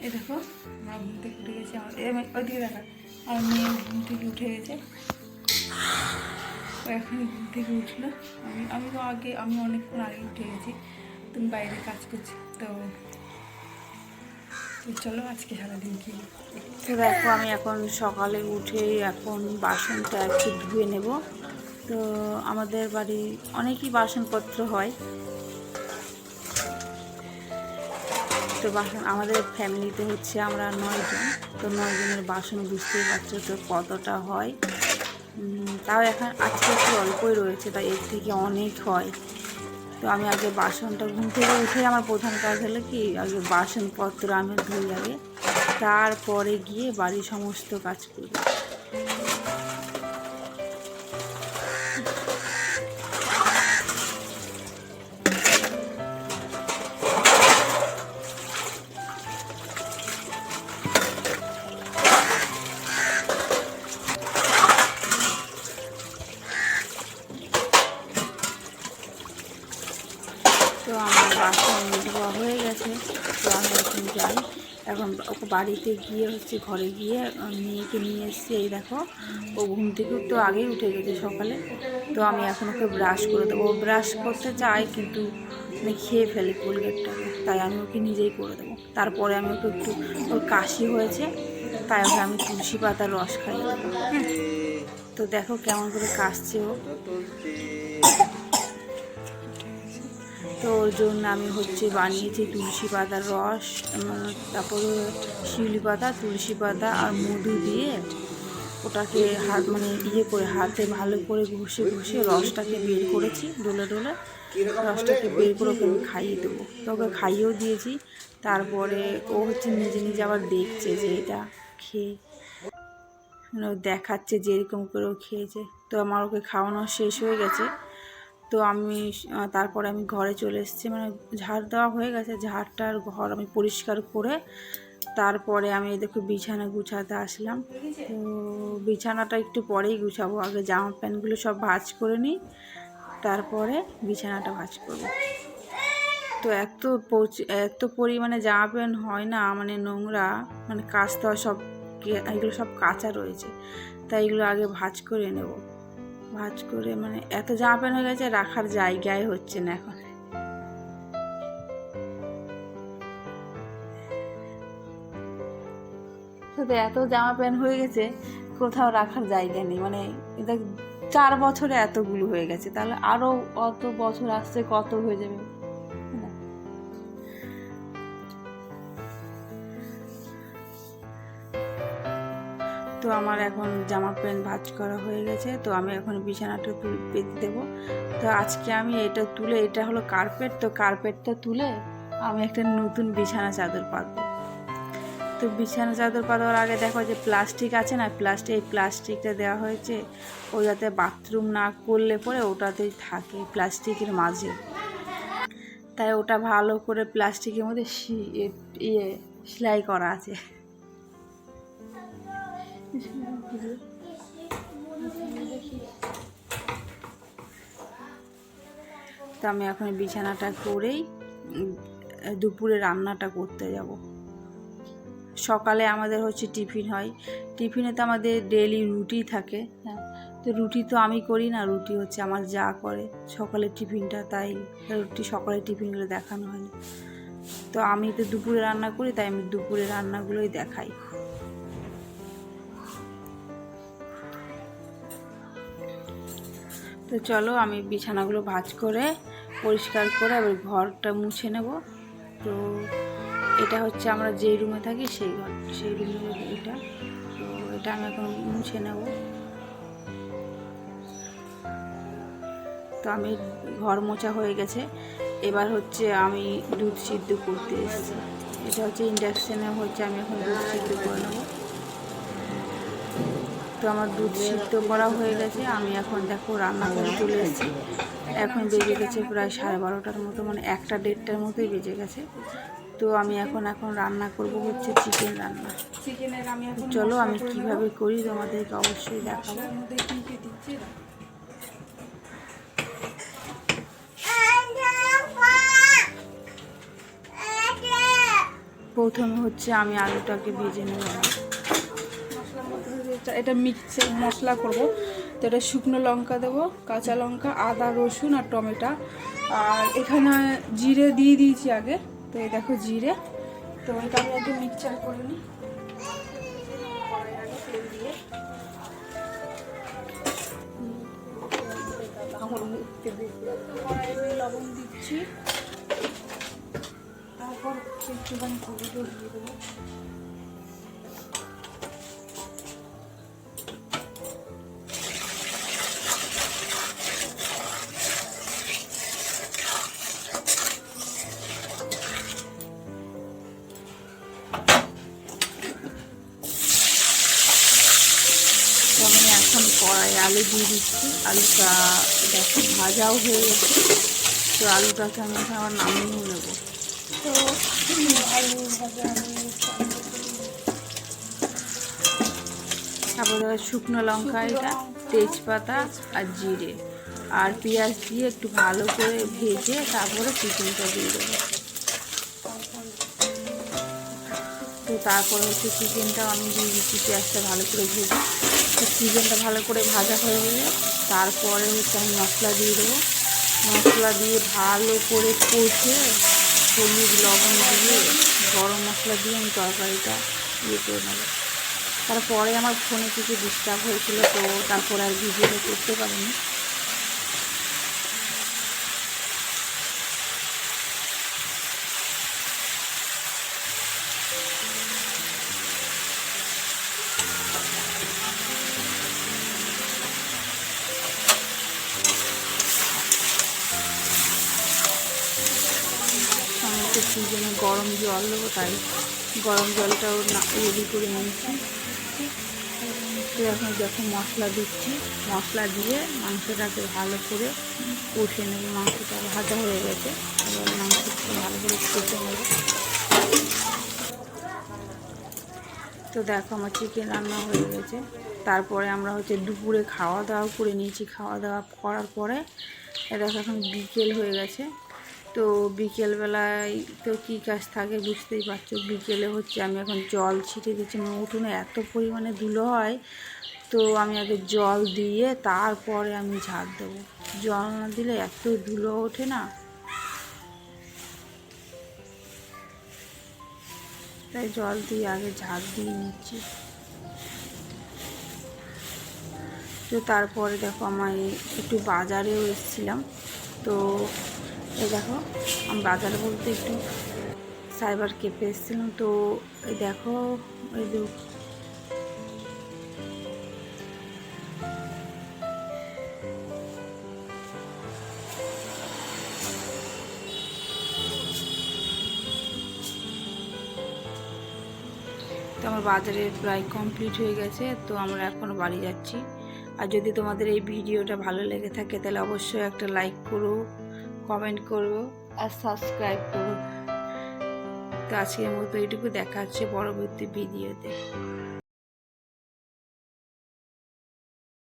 এই দেখো আমার ঘুম থেকে উঠে গেছে, আমার ওইদিকে দেখা আমার মেয়ে ঘুম থেকে উঠে গেছে। ও এখন ঘুম থেকে উঠলো। আমি তো আমি অনেকক্ষণ আগে উঠে গেছি, তুমি বাইরে কাজ করছি তো চলো আজকে সারাদিন কি। তো দেখো আমি এখন সকালে উঠে এখন বাসনটা একটু ধুয়ে নেব। তো আমাদের বাড়ি অনেকই বাসনপত্র হয়, তো বাসন আমাদের ফ্যামিলিতে হচ্ছে আমরা 9 জন, তো 9 জনের বাসন বুঝতেই পারছো তো কতটা হয়। তাও এখন আজকে একটু অল্পই রয়েছে, তাই এর থেকে অনেক হয়। তো আমি আগে বাসনটা ঘুম থেকে উঠে আমার প্রধান কাজ হলো কি আগে বাসনপত্র আমি ধুই আগে, তারপরে গিয়ে বাড়ির সমস্ত কাজ করি। তো আমার বাসন ধোয়া হয়ে গেছে, তো আমি এখন যাই। এখন ওকে বাড়িতে গিয়ে হচ্ছে ঘরে গিয়ে মেয়েকে নিয়ে এসেছি। এই দেখো ও ঘুম থেকে তো আগেই উঠে গেছে সকালে, তো আমি এখন ওকে ব্রাশ করে দেবো। ও ব্রাশ করতে চায় কিন্তু আমি খেয়ে ফেলি কোলগেটটাকে, তাই আমি ওকে নিজেই করে দেবো। তারপরে আমি ওকে একটু, ওর কাশি হয়েছে তাই ওকে আমি তুলসী পাতার রস খাইয়ে দেবো। তো দেখো কেমন করে কাশছে ও। তো ওর জন্য আমি হচ্ছে বানিয়েছি তুলসী পাতার রস, তারপরে শিউলি পাতা, তুলসী পাতা আর মধু দিয়ে ওটাকে করে হাতে ভালো করে ঘষে ঘষে রসটাকে বের করেছি, ডলে ডলে রসটাকে বের করে ওকে আমি খাইয়ে দেবো। তো ওকে খাইয়েও দিয়েছি। তারপরে ও হচ্ছে নিজে নিজে আবার দেখছে যে এটা খেয়ে ও দেখাচ্ছে যে এরকম করে ও খেয়েছে। তো আমার ওকে খাওয়ানো শেষ হয়ে গেছে। তো আমি তারপরে আমি ঘরে চলে এসেছি, ঝাড় দেওয়া হয়ে গেছে, ঝাড়টার ঘর আমি পরিষ্কার করে তারপরে আমি দেখো বিছানা গুছাতে আসলাম। তো বিছানাটা একটু পরেই গুছাবো, আগে জামা প্যান্টগুলো সব ভাঁজ করে নিই, তারপরে বিছানাটা ভাঁজ করবো। তো এত পরিমাণে জামা প্যান্ট হয় না, নোংরা, কাচতে হয় সব, এগুলো সব কাঁচা রয়েছে, তাই এগুলো আগে ভাঁজ করে নেব। ভাঁজ করে এত জামা প্যান্ট হয়ে গেছে রাখার জায়গায় হচ্ছে না এখন। শুধু এত জামা প্যান্ট হয়ে গেছে কোথাও রাখার জায়গা নেই, এটা 4 বছরে এতগুলো হয়ে গেছে, তাহলে আরো অত বছর আসছে কত হয়ে যাবে। তো আমার এখন জামা প্যান্ট ভাঁজ করা হয়ে গেছে, তো আমি এখন বিছানাটা পেতে দেবো। তো আজকে আমি এটা তুলে, এটা হলো কার্পেট, তো কার্পেটটা তুলে আমি একটা নতুন বিছানা চাদর পাতবো। তো বিছানা চাদর পাতার আগে দেখো যে প্লাস্টিক আছে না, এই প্লাস্টিকটা দেওয়া হয়েছে ও যাতে বাথরুম না করলে পরে ওটাতেই থাকে প্লাস্টিকের মাঝে, তাই ওটা ভালো করে প্লাস্টিকের মধ্যে সেলাই করা আছে। তো আমি এখন বিছানাটা করেই দুপুরে রান্নাটা করতে যাব। সকালে আমাদের হচ্ছে টিফিন হয়, টিফিনে তো আমাদের ডেলি রুটি থাকে। হ্যাঁ, তো রুটি তো আমি করি না, রুটি হচ্ছে আমার যা করে সকালের টিফিনটা, তাই সকালের টিফিনগুলো দেখানো হয়নি। তো আমি তো দুপুরে রান্না করি, তাই আমি দুপুরে রান্নাগুলোই দেখাই। তো চলো আমি বিছানাগুলো ভাঁজ করে পরিষ্কার করে আবার ঘরটা মুছে নেব। তো এটা হচ্ছে আমরা যেই রুমে থাকি সেই ঘর, সেই রুমের এটা, তো এটা আমি এখন মুছে নেব। তো আমি ঘর মোছা হয়ে গেছে, এবার হচ্ছে আমি দুধ সিদ্ধ করতে এসেছি। এটা হচ্ছে ইন্ডাকশানে হচ্ছে আমি এখন দুধ সিদ্ধ করে নেব। তো আমার দুধ সিদ্ধ করা হয়ে গেছে, আমি এখন দেখো রান্না করে চলে এসেছি। এখন বেজে গেছে প্রায় 12:30টার মতো, 1টা-1:30টার মতোই বেজে গেছে। তো আমি এখন রান্না করব হচ্ছে চিকেন রান্না। চলো আমি কিভাবে করি তোমাদেরকে অবশ্যই দেখাবো। প্রথমে হচ্ছে আমি আলুটাকে ভেজে নেব। মশলার মধ্যে এটা মিক্সে মশলা করব, তো এটা শুকনো লঙ্কা দেবো, কাঁচা লঙ্কা, আদা, রসুন আর টমেটো। আর এখানে জিরে দিয়ে দিয়েছি আগে, তো এই দেখো জিরে। তো এটা আমি আগে মিক্সচার করে নিই। তেল দিয়ে কড়াইয়ে লবণ দিচ্ছি, তারপর একটুখানি হলুদও দিয়ে দেবো। আমি এখন কড়াইয়ে আলু দিয়ে দিচ্ছি। আলুটা দেখো ভাজাও হয়ে গেছে, তো আলুটাকে আমি আবার নামিয়েও নেব। তো আলু ভাজা তারপরে শুকনো লঙ্কা, এটা তেজপাতা আর জিরে আর পেঁয়াজ দিয়ে একটু ভালো করে ভেজে তারপরে চিকেনটা দিয়ে দেবো। তো তারপরে হচ্ছে চিকেনটাও আমি দিয়ে দিচ্ছি, পেঁয়াজটা ভালো করে ভেজে। তো চিকেনটা ভালো করে ভাজা হয়ে গেলে তারপরে হচ্ছে আমি মশলা দিয়ে দেবো। মশলা দিয়ে ভালো করে কষে হলুদ লবণ দিয়ে গরম মশলা দিয়ে আমি তরকারিটা ইয়ে করে নেবো। তারপরে আমার ফোনে কিছু ডিস্টার্ব হয়েছিল, তো তারপরে আর ভিডিওটা করতে পারিনি। আমি একটু সিজনে গরম জল দেবো, তাই গরম জলটাও রেডি করে নিয়েছি। তো এখন যখন মশলা দিচ্ছি, মশলা দিয়ে মাংসটাকে ভালো করে কষে নেব। মাংসটা ভাজা হয়ে গেছে, এবার মাংসটাকে ভালো করে কষে নেব। তো দেখো আমার চিকেন রান্না হয়ে গেছে। তারপরে আমরা হচ্ছে দুপুরে খাওয়া দাওয়া করে নিয়েছি। খাওয়া দাওয়া করার পরে দেখো এখন বিকেল হয়ে গেছে। তো বিকেলবেলায় তো কী কাজ থাকে বুঝতেই পারছো। বিকেলে হচ্ছে আমি এখন জল ছিটে দিচ্ছি। আমার উঠোনে এত পরিমাণে ধুলো হয়, তো আমি আগে জল দিয়ে তারপরে আমি ঝাড় দেবো। জল না দিলে এত ধুলো ওঠে না, তাই জল দিয়ে আগে ঝাড় দিয়ে নিচ্ছি। তো তারপরে দেখো আমি একটু বাজারেও এসেছিলাম। তো এই দেখো আমি বাজারে বলতে একটু সাইবার ক্যাফে এসেছিলাম। তো এই দেখো এই যে তো আমার বাজারে প্রায় কমপ্লিট হয়ে গেছে। তো আমরা এখনও বাড়ি যাচ্ছি। আর যদি তোমাদের এই ভিডিওটা ভালো লেগে থাকে তাহলে অবশ্যই একটা লাইক করো, কমেন্ট করো আর সাবস্ক্রাইব করো। তো আজকের মতো এইটুকু, দেখা হচ্ছে পরবর্তী ভিডিওতে।